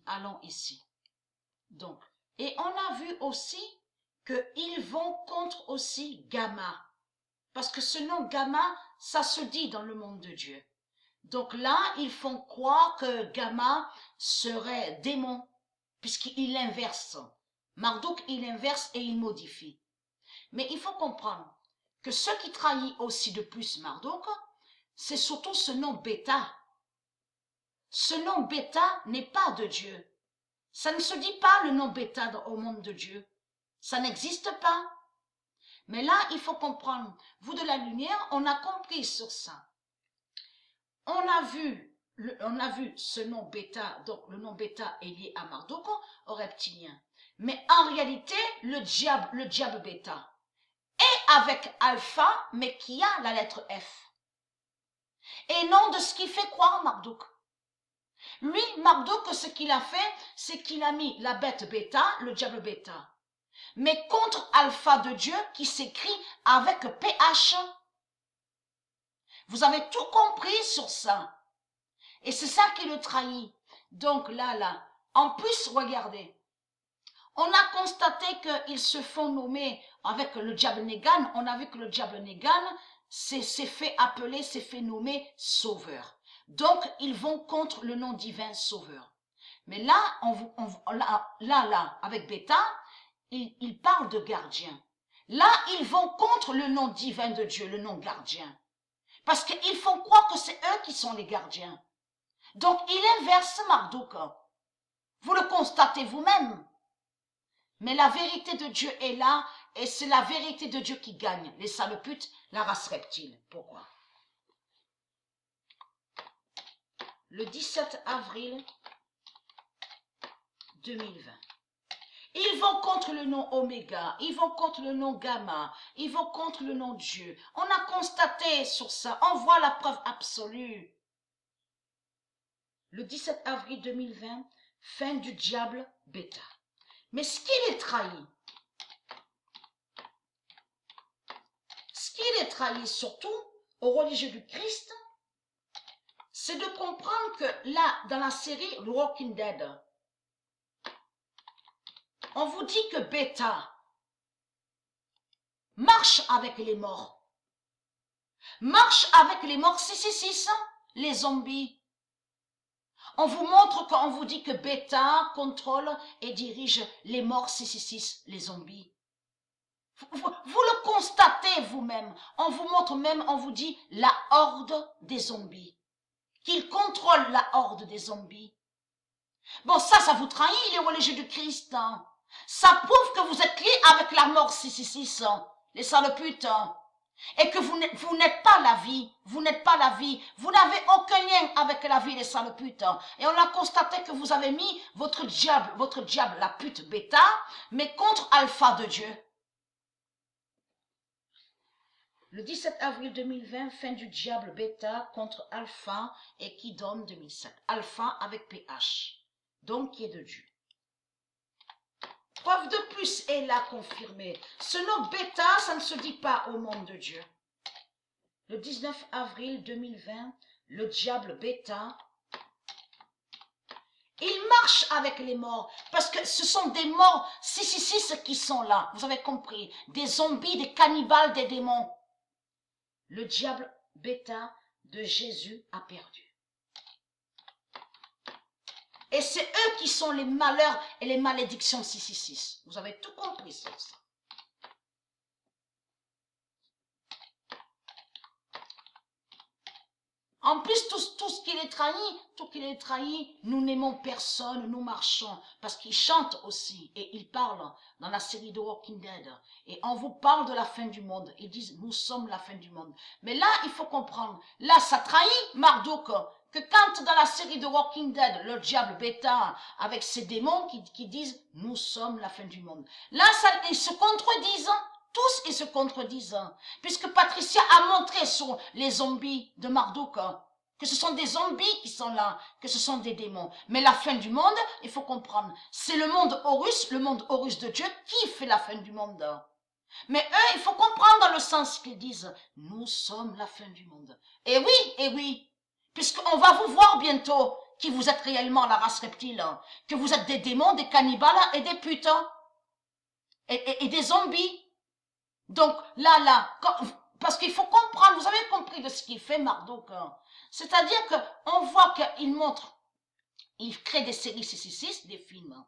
allons ici. Donc, et on a vu aussi qu'ils vont contre aussi Gamma. Parce que ce nom Gamma, ça se dit dans le monde de Dieu. Donc là, ils font croire que Gamma serait démon, puisqu'il inverse. Marduk, il inverse et il modifie. Mais il faut comprendre que ce qui trahit aussi de plus Marduk, c'est surtout ce nom Bêta. Ce nom Bêta n'est pas de Dieu. Ça ne se dit pas le nom Bêta au monde de Dieu. Ça n'existe pas. Mais là, il faut comprendre. Vous de la lumière, on a compris sur ça. On a vu ce nom Bêta, donc le nom Bêta est lié à Marduk, au reptilien. Mais en réalité, le diable Bêta est avec Alpha, mais qui a la lettre F. Et non de ce qui fait croire Marduk. Lui, Marduk, ce qu'il a fait, c'est qu'il a mis la bête Bêta, le diable Bêta. Mais contre Alpha de Dieu qui s'écrit avec PH. Vous avez tout compris sur ça. Et c'est ça qui le trahit. Donc là, en plus, regardez. On a constaté qu'ils se font nommer avec le diable Négan. On a vu que le diable Négan s'est fait appeler, s'est fait nommer sauveur. Donc, ils vont contre le nom divin sauveur. Mais là, avec Bêta, ils parlent de gardien. Là, ils vont contre le nom divin de Dieu, le nom gardien. Parce qu'ils font croire que c'est eux qui sont les gardiens. Donc, il inverse Marduk. Vous le constatez vous-même. Mais la vérité de Dieu est là, et c'est la vérité de Dieu qui gagne. Les saloputes, la race reptile. Pourquoi? Le 17 avril 2020. Ils vont contre le nom Oméga, ils vont contre le nom Gamma, ils vont contre le nom Dieu. On a constaté sur ça, on voit la preuve absolue. Le 17 avril 2020, fin du diable Bêta. Mais ce qu'il est trahi, surtout aux religieux du Christ, c'est de comprendre que là, dans la série The Walking Dead, on vous dit que Bêta marche avec les morts. Marche avec les morts 666, les zombies. On vous montre qu'on vous dit que Bêta contrôle et dirige les morts 666, les zombies. Vous le constatez vous-même. On vous montre même, on vous dit la horde des zombies. Qu'il contrôle la horde des zombies. Bon, ça vous trahit les religieux du Christ. Hein. Ça prouve que vous êtes liés avec la mort 666, hein, les saloputes. Hein. Et que vous n'êtes pas la vie, vous n'êtes pas la vie, vous n'avez aucun lien avec la vie des saloputes. Hein. Et on a constaté que vous avez mis votre diable, la pute Bêta, mais contre Alpha de Dieu. Le 17 avril 2020, fin du diable Bêta contre Alpha et qui donne 2007. Alpha avec PH, donc qui est de Dieu. Preuve de plus est là confirmée. Ce nom Bêta, ça ne se dit pas au monde de Dieu. Le 19 avril 2020, le diable Bêta, il marche avec les morts, parce que ce sont des morts 666 qui sont là, vous avez compris, des zombies, des cannibales, des démons. Le diable Bêta de Jésus a perdu. Et c'est eux qui sont les malheurs et les malédictions 666. Vous avez tout compris sur ça. En plus, tout ce qu'il est trahi, nous n'aimons personne, nous marchons, parce qu'ils chantent aussi, et ils parlent dans la série de Walking Dead, et on vous parle de la fin du monde, ils disent, nous sommes la fin du monde. Mais là, il faut comprendre, là, ça trahit Marduk, que quand dans la série de Walking Dead, le diable Bêta, avec ses démons qui disent, nous sommes la fin du monde. Là, ils se contredisent, tous ils se contredisent, puisque Patricia a montré sur les zombies de Marduk, que ce sont des zombies qui sont là, que ce sont des démons. Mais la fin du monde, il faut comprendre, c'est le monde Horus de Dieu qui fait la fin du monde. Mais eux, il faut comprendre dans le sens qu'ils disent, nous sommes la fin du monde. Et oui, puisqu'on va vous voir bientôt, qui vous êtes réellement la race reptile, hein, que vous êtes des démons, des cannibales et des putains et des zombies. Donc là, parce qu'il faut comprendre, vous avez compris de ce qu'il fait Marduk, hein. C'est-à-dire que on voit qu'il montre, il crée des séries 666, des films. Hein.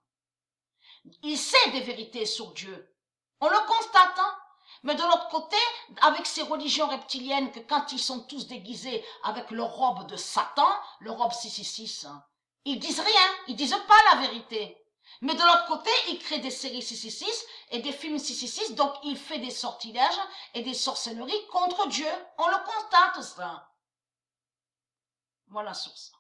Il sait des vérités sur Dieu. On le constate, hein. Mais de l'autre côté, avec ces religions reptiliennes, que quand ils sont tous déguisés avec leur robe de Satan, leur robe 666, hein, ils disent rien, ils disent pas la vérité. Mais de l'autre côté, il crée des séries 666 et des films 666, donc il fait des sortilèges et des sorcelleries contre Dieu. On le constate, ça. Voilà sur ça.